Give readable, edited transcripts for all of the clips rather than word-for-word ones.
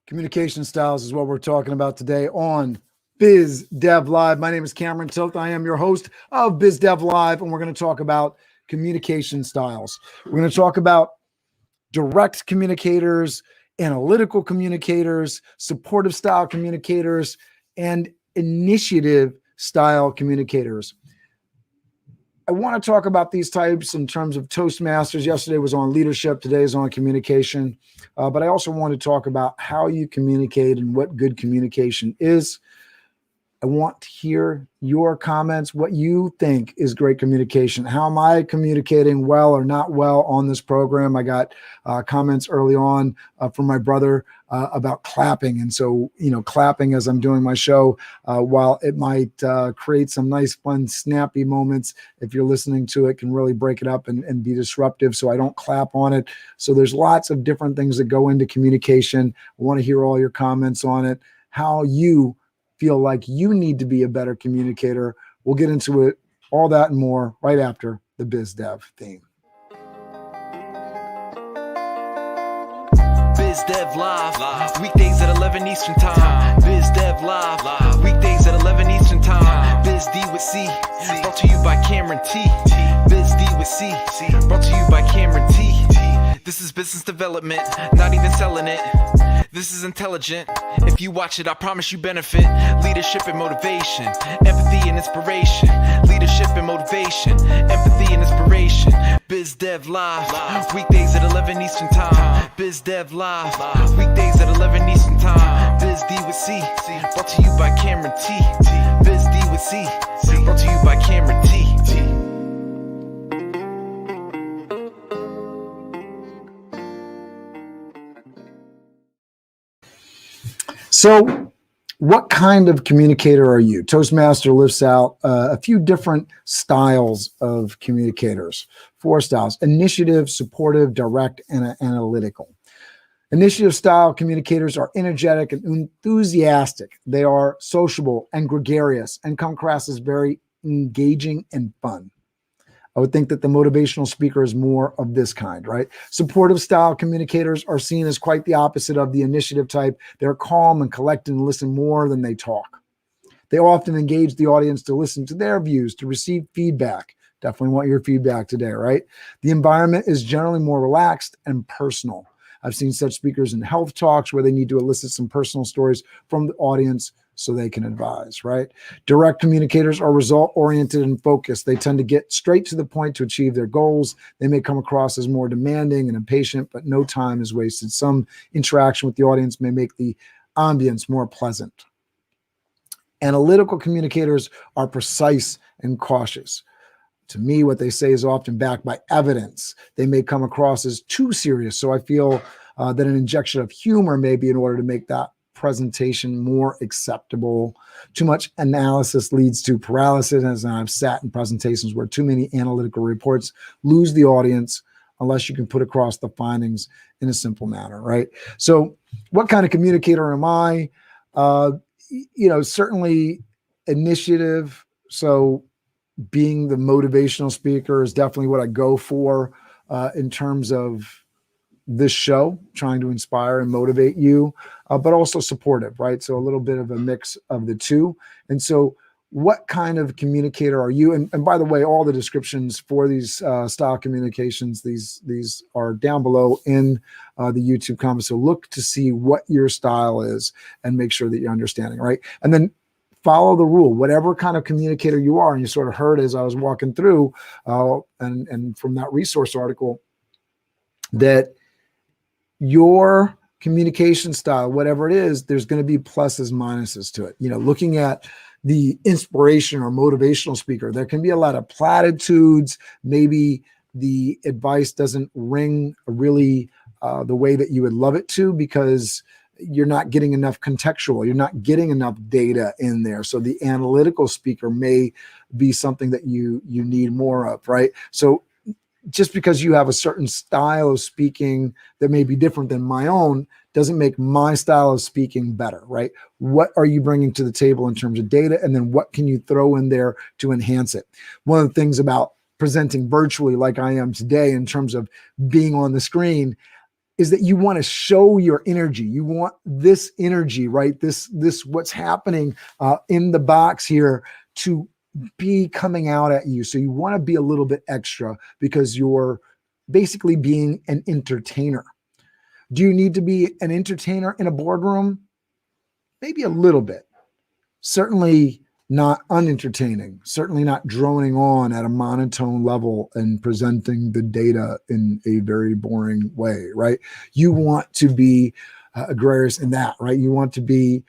Communication styles is what we're talking about today on Biz Dev Live. My name is Cameron Toth. I am your host of Biz Dev Live, and we're going to talk about communication styles. We're going to talk about direct communicators, analytical communicators, supportive style communicators, and initiative style communicators. I want to talk about these types in terms of Toastmasters. Yesterday was on leadership. Today is on communication. But I also want to talk about how you communicate and what good communication is. I want to hear your comments, what you think is great communication. How am I communicating well or not well on this program? I got comments early on from my brother about clapping. And so, clapping as I'm doing my show, while it might create some nice, fun, snappy moments, if you're listening to it, can really break it up and be disruptive. So I don't clap on it. So there's lots of different things that go into communication. I want to hear all your comments on it, how you feel like you need to be a better communicator. We'll get into it, all that and more, right after the Biz Dev theme. Biz Dev Live, weekdays at 11 Eastern Time. Biz Dev Live, weekdays at 11 Eastern Time. Biz D with C, brought to you by Cameron T. Biz D with C, brought to you by Cameron T. This is business development, not even selling it. This is intelligent. If you watch it, I promise you benefit. Leadership and motivation, empathy and inspiration. Leadership and motivation, empathy and inspiration. Biz Dev Live, weekdays at 11 Eastern Time. Biz Dev Live, weekdays at 11 Eastern Time. Biz D with C, brought to you by Cameron T. Biz D with C, brought to you by Cameron T. So what kind of communicator are you? Toastmaster lifts out a few different styles of communicators, 4 styles: initiative, supportive, direct, and analytical. Initiative style communicators are energetic and enthusiastic. They are sociable and gregarious and come across as very engaging and fun. I would think that the motivational speaker is more of this kind, right? Supportive style communicators are seen as quite the opposite of the initiative type. They're calm and collected and listen more than they talk. They often engage the audience to listen to their views, to receive feedback. Definitely want your feedback today, right? The environment is generally more relaxed and personal. I've seen such speakers in health talks where they need to elicit some personal stories from the audience so they can advise, right? Direct communicators are result-oriented and focused. They tend to get straight to the point to achieve their goals. They may come across as more demanding and impatient, but no time is wasted. Some interaction with the audience may make the ambience more pleasant. Analytical communicators are precise and cautious. To me, what they say is often backed by evidence. They may come across as too serious, so I feel that an injection of humor may be in order to make that presentation more acceptable. Too much analysis leads to paralysis, as I've sat in presentations where too many analytical reports lose the audience unless you can put across the findings in a simple manner, right? So what kind of communicator am I? Certainly initiative. So being the motivational speaker is definitely what I go for in terms of this show, trying to inspire and motivate you, but also supportive, right? So a little bit of a mix of the two. And so what kind of communicator are you? And by the way, all the descriptions for these style communications, these are down below in the YouTube comments. So look to see what your style is and make sure that you're understanding, right? And then follow the rule, whatever kind of communicator you are. And you sort of heard as I was walking through and from that resource article that your communication style, whatever it is, there's going to be pluses, minuses to it. Looking at the inspiration or motivational speaker, there can be a lot of platitudes. Maybe the advice doesn't ring really the way that you would love it to because you're not getting enough contextual. You're not getting enough data in there. So the analytical speaker may be something that you need more of, right? So just because you have a certain style of speaking that may be different than my own doesn't make my style of speaking better, right? What are you bringing to the table in terms of data? And then what can you throw in there to enhance it? One of the things about presenting virtually like I am today in terms of being on the screen, is that you want to show your energy. You want this energy, right? This what's happening in the box here to be coming out at you. So you want to be a little bit extra because you're basically being an entertainer. Do you need to be an entertainer in a boardroom? Maybe a little bit. Certainly not unentertaining, certainly not droning on at a monotone level and presenting the data in a very boring way, right? You want to be gregarious in that, right? You want to be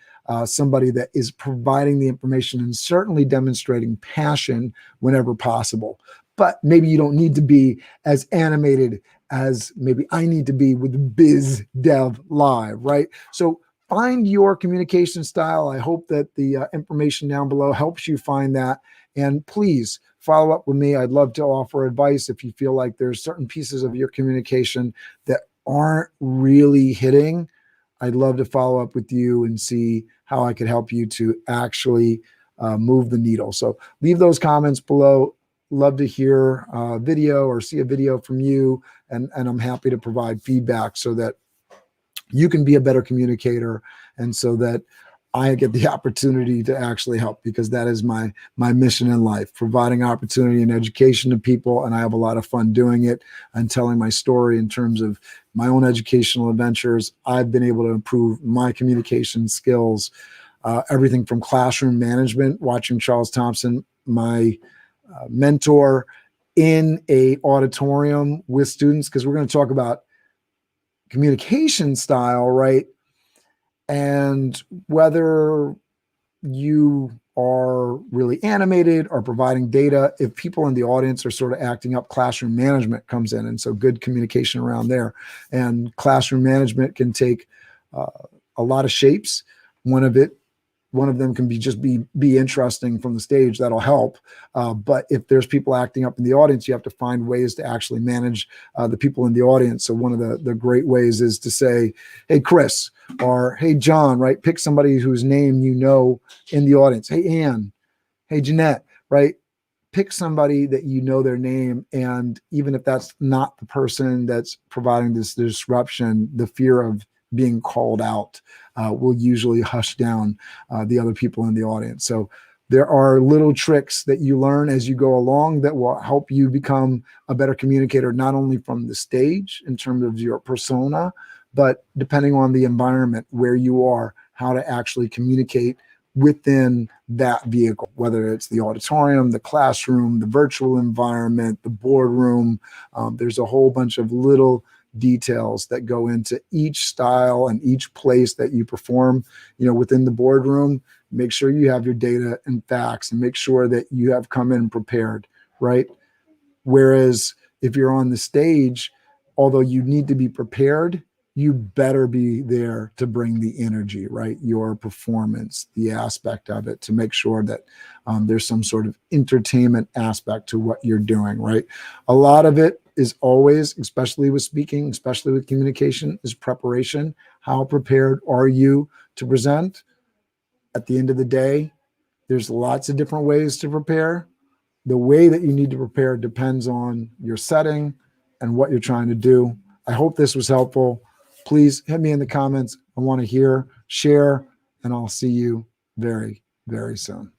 somebody that is providing the information and certainly demonstrating passion whenever possible. But maybe you don't need to be as animated as maybe I need to be with Biz Dev Live, right? So find your communication style. I hope that the information down below helps you find that. And please follow up with me. I'd love to offer advice if you feel like there's certain pieces of your communication that aren't really hitting. I'd love to follow up with you and see how I could help you to actually move the needle. So leave those comments below. Love to hear a video or see a video from you. And I'm happy to provide feedback so that you can be a better communicator and so that I get the opportunity to actually help, because that is my mission in life, providing opportunity and education to people. And I have a lot of fun doing it and telling my story in terms of my own educational adventures. I've been able to improve my communication skills, everything from classroom management, watching Charles Thompson, my mentor, in a auditorium with students, because we're going to talk about communication style, right? And whether you are really animated or providing data, if people in the audience are sort of acting up, classroom management comes in. And so good communication around there. And classroom management can take a lot of shapes. One of them can be interesting from the stage. That'll help. But if there's people acting up in the audience, you have to find ways to actually manage the people in the audience. So one of the great ways is to say, hey, Chris, or hey, John, right? Pick somebody whose name you know in the audience. Hey, Ann. Hey, Jeanette, right? Pick somebody that you know their name. And even if that's not the person that's providing this disruption, the fear of being called out will usually hush down the other people in the audience. So there are little tricks that you learn as you go along that will help you become a better communicator, not only from the stage in terms of your persona, but depending on the environment where you are, how to actually communicate within that vehicle, whether it's the auditorium, the classroom, the virtual environment, the boardroom. There's a whole bunch of little details that go into each style and each place that you perform, within the boardroom. Make sure you have your data and facts and make sure that you have come in prepared, right? Whereas if you're on the stage, although you need to be prepared, you better be there to bring the energy, right? Your performance, the aspect of it, to make sure that there's some sort of entertainment aspect to what you're doing, right? A lot of it is always, especially with speaking, especially with communication, is preparation. How prepared are you to present? At the end of the day, there's lots of different ways to prepare. The way that you need to prepare depends on your setting and what you're trying to do. I hope this was helpful. Please hit me in the comments. I want to hear, share, and I'll see you very, very soon.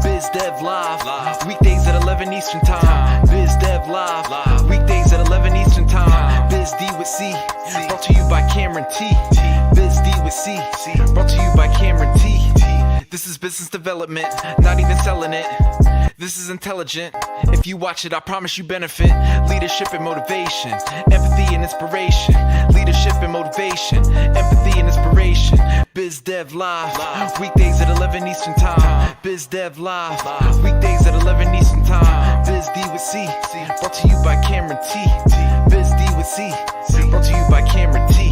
Biz Dev Live, weekdays at 11 Eastern Time. Biz Dev Live, weekdays at 11 Eastern Time. Biz D with C, brought to you by Cameron T. Biz D with C, brought to you by Cameron T. This is business development, not even selling it. This is intelligent. If you watch it, I promise you benefit. Leadership and motivation, empathy and inspiration. Leadership and motivation, empathy and inspiration. Biz Dev Live, weekdays at 11 Eastern Time. Biz Dev Live, weekdays at 11 Eastern Time. Biz D with C, brought to you by Cameron T. Biz D with C, brought to you by Cameron T.